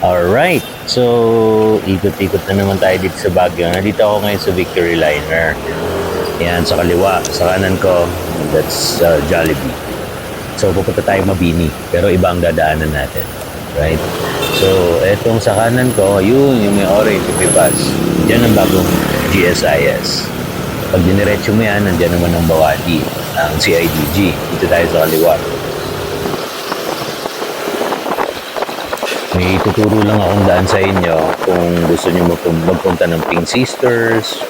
Alright, so ikot-ikot na naman tayo dito sa Baguio. Nandito ako ngayon sa Victory Liner. Yan, sa kaliwa. Sa kanan ko, that's Jollibee. So pupunta tayo Mabini, pero iba ang dadaanan natin. Right? So, etong sa kanan ko, yun, yung may orange, yung may bus. Diyan ang bagong GSIS. Pag diniretso mo yan, nandiyan naman ang Bawati, ang CIDG. Dito tayo sa kaliwa. May tuturo lang akong daan sa inyo kung gusto nyo magpunta ng Pink Sisters,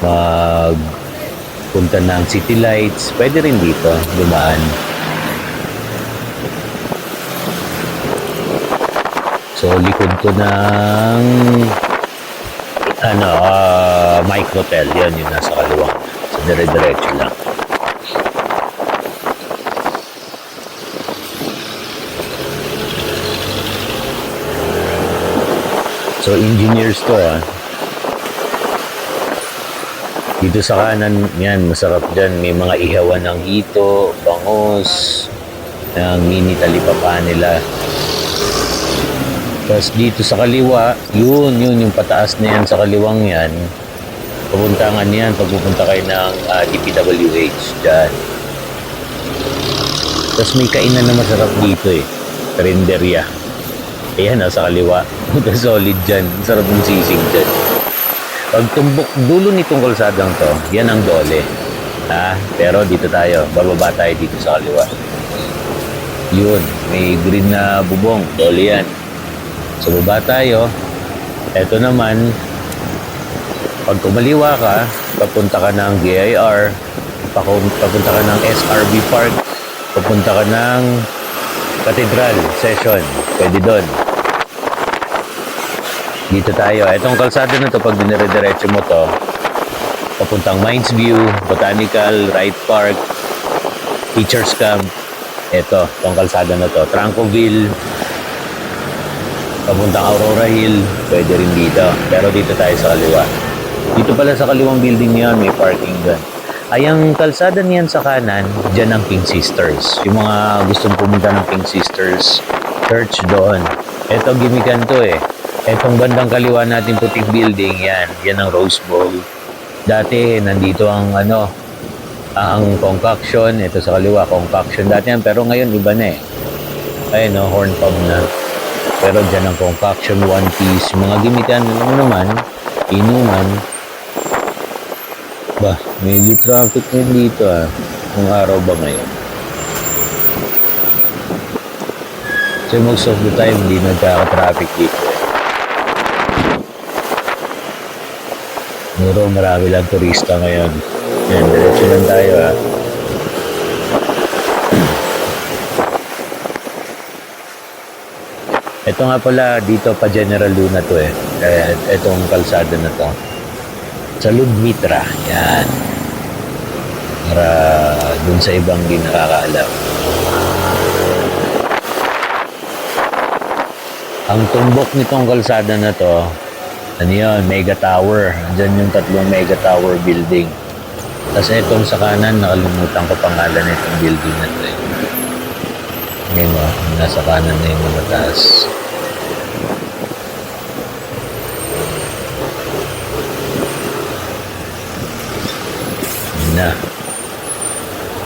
magpunta ng City Lights, pwede rin dito dumaan. So likod ko ng Mike Hotel, yan yung nasa kaliwa. So dire-diretso lang. So, engineers to Dito sa kanan, yan, masarap dyan. May mga ihawan ng hito, bangos, ng mini talipapa nila. Tapos dito sa kaliwa, yun, yung pataas na yan sa kaliwang yan. Papuntangan yan, pagpupunta kayo ng DPWH dyan. Tapos may kainan na masarap dito Karinderya. Ayan, nasa kaliwa. Buta solid dyan. Sarap ng sisig dyan. Pag tumbok dulo nitong kalsadang to, yan ang Dole. Pero dito tayo. Bababa tayo dito sa kaliwa. Yun. May green na bubong. Dole yan. So, baba tayo. Eto naman, pag kumaliwa ka, papunta ka ng GIR, papunta ka ng SRB Park, papunta ka ng Cathedral Session. Pwede doon. Dito tayo. Itong kalsada na to, pag dinire-diretso mo to, papuntang Mines View, Botanical, Wright Park, Teachers Camp. Ito, itong kalsada na to. Trancoville, papuntang Aurora Hill, pwede rin dito. Pero dito tayo sa kaliwa. Dito pala sa kaliwang building niyan, may parking doon. Ay, ang kalsada niyan sa kanan, dyan ang Pink Sisters. Yung mga gustong pumunta ng Pink Sisters Church doon. Ito, gimikan to Etong bandang kaliwa natin puting building, yan ang Rose Bowl. Dati, nandito ang ang concoction. Ito sa kaliwa, concoction dati yan. Pero ngayon, iba na Ayun, horn pub na. Pero dyan ang concoction, One Piece. Mga gimikan naman, inuman. Medyo traffic din dito Kung araw ba ngayon? So most of the time, hindi nagkaka-traffic dito Muro, marami lang turista ngayon. Yan, diretso lang tayo Ito nga pala, dito pa General Luna to Itong kalsada na to. Sa Ludmitra, yan. Para dun sa ibang di nakakaalam. Ang tumbok nitong kalsada na to, Mega Tower. Andyan yung tatlong Mega Tower building. Tapos itong sa kanan, nakalimutan ko pangalan nitong building na to Ngayon nasa kanan na yung mataas.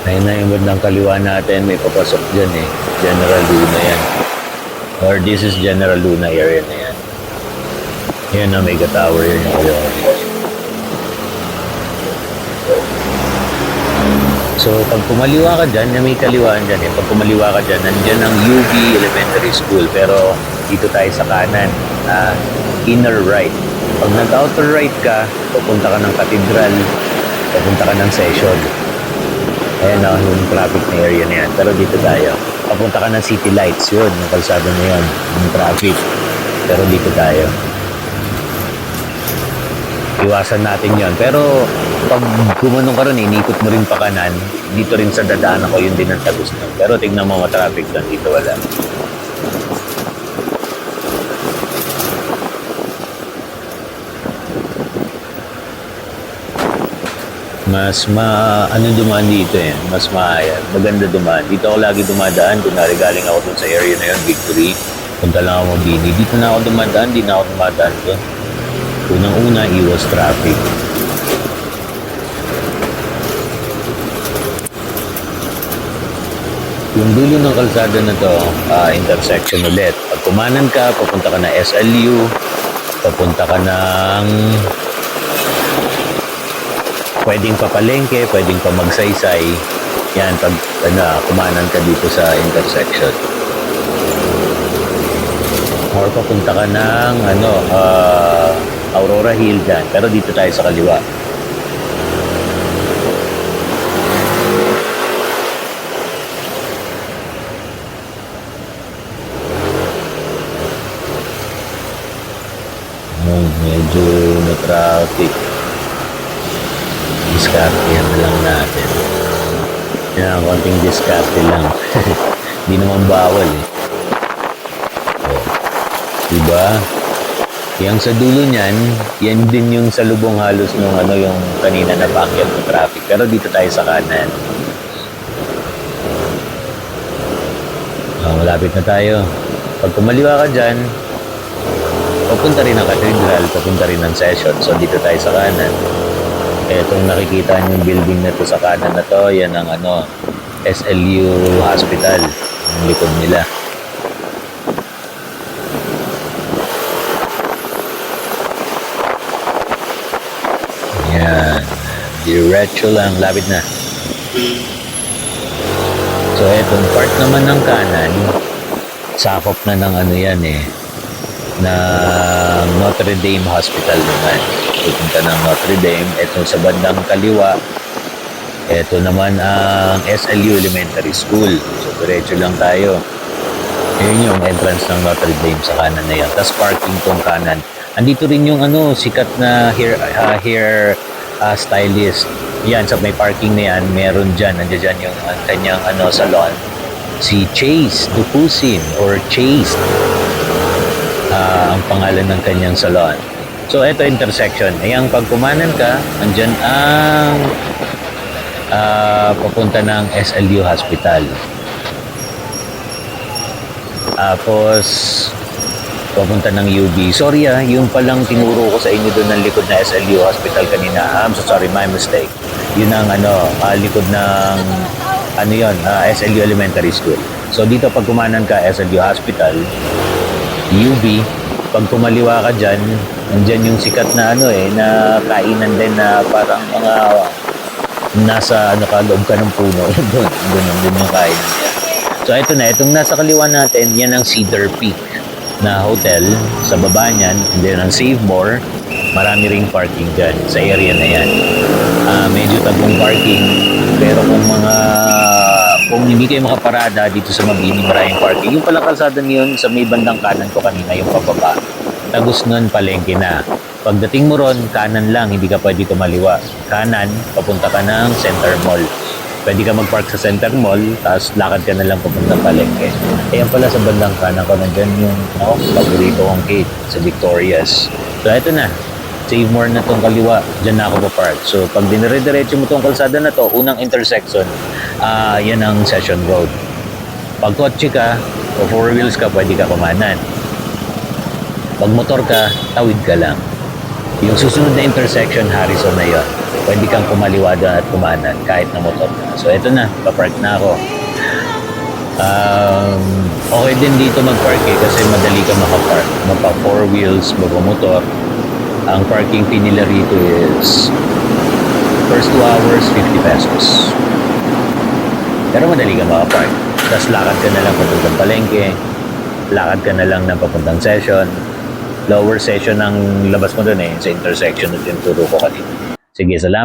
Ayun na yung bandang kaliwa natin, may papasok dyan General Luna yan. Or this is General Luna area na yan. Yan na, Mega Tower yun yung So, pag kumaliwa ka dyan, may kaliwaan dyan Pag kumaliwa ka dyan, nandyan ang UB Elementary School. Pero, dito tayo sa kanan. Inner right. Pag nag-outer right ka, pupunta ka ng Cathedral, pupunta ka ng Session. Ayan yung traffic na area na yan. Pero dito tayo. Papunta ka ng City Lights. Yun, yung kalsada na yun. Yung traffic. Pero dito tayo. Iwasan natin yon. Pero pag gumanong ka rin, inikot mo rin pa kanan, dito rin sa dadaan ako, yun din ang tagos nun. Pero tignan mo, traffic lang. Dito wala. mas dumaan dito mas maganda dumaan. Dito ako lagi dumadaan, kunwari galing ako dun sa area na yun, Victory. Punta lang ako Mabini. Dito na ako dumadaan, di na ako dumadaan doon. Unang-una, iwas traffic. Yung dulo ng kalsada na to, intersection ulit. Pag kumanan ka, papunta ka na SLU, papunta ka ng pwedeng pa palengke, pwedeng pa magsaysay. Yan, pag kumanan ka dito sa intersection. Or papunta ka ng Aurora Hill dyan. Pero dito tayo sa kaliwa. Medyo na traffic. Diskartehan na lang natin. Yan, konting diskarte lang. Hindi naman bawal eh. Oh. Diba? Yang sa dulo niyan, yan din yung salubong halos nung yung kanina na backyard ng traffic. Pero dito tayo sa kanan. Malapit na tayo. Pag kumaliwa ka dyan, papunta rin ang cathedral, papunta rin ang session. So dito tayo sa kanan. Etong nakikita niyo yung building na to sa kanan na to, yan ang SLU Hospital. Ang likod nila. Yan. Diretso lang. Lapit na. So, etong part naman ng kanan, sakop na ng yan na Notre Dame Hospital naman. Pupunta ng Notre Dame. Etong sa bandang kaliwa, eto naman ang SLU Elementary School. So, diretso lang tayo. Yun yung entrance ng Notre Dame sa kanan na yan. Tapos parking tong kanan. Andito rin yung sikat na hair stylist. Yan, sa may parking na yan, meron dyan. Nandiyan dyan yung kanyang salon. Si Chase Dupusin or Chase. Ang pangalan ng kanyang salon. So, ito intersection. Ayan, pag kumanan ka, andyan ang papunta ng SLU Hospital. Tapos, papunta ng UB. Sorry yung palang tinuro ko sa inyo doon ng likod na SLU Hospital kanina. I'm so sorry, my mistake. Yun ang likod ng SLU Elementary School. So dito pag kumanan ka SLU Hospital, UB, pag kumaliwa ka dyan, nandyan yung sikat na na kainan din na parang mga nasa loob ka ng puno. Doon yung kainan niya. So ito na, itong nasa kaliwa natin, yan ang Cedar Peak na hotel. Sa baba niyan, and then ang Save More, marami ring parking dyan sa area na yan. Medyo tagong parking, pero kung hindi kayo makaparada dito sa Mabini, maraming parking. Yung palang kalsada niyon sa may bandang kanan ko kanina, yung pababa, tagos nun palengke na. Pagdating mo ron, kanan lang, hindi ka pwede kumaliwa. Kanan, papunta ka ng Center Mall. Pwede ka mag-park sa Center Mall, tapos lakad ka na lang papunta palengke. Ayan pala sa bandang kanan ko, nandyan yung paborito kong gate sa Victorias. So ito na, Save More na tong kaliwa, dyan na ako pa-park. So pag dinire-diretso mo tong kalsada na to, unang intersection, yan ang Session Road. Pag kotse ka, o four wheels ka, pwede ka kumanan. Pag motor ka, tawid ka lang. Yung susunod na intersection, Harrison na yun. Pwede kang kumaliwa doon at kumanan kahit na motor ka. So ito na, papark na ako. Okay din dito mag-park kasi madali ka makapark. Mapa four wheels, motor. Ang parking fee nila rito is first 2 hours, 50 pesos. Pero madali ka makapark. Tapos lakad ka na lang papuntang palengke. Lakad ka na lang ng papuntang session. Lower session ang labas mo doon sa intersection na tinuturo ko kanina. Sige, salamat.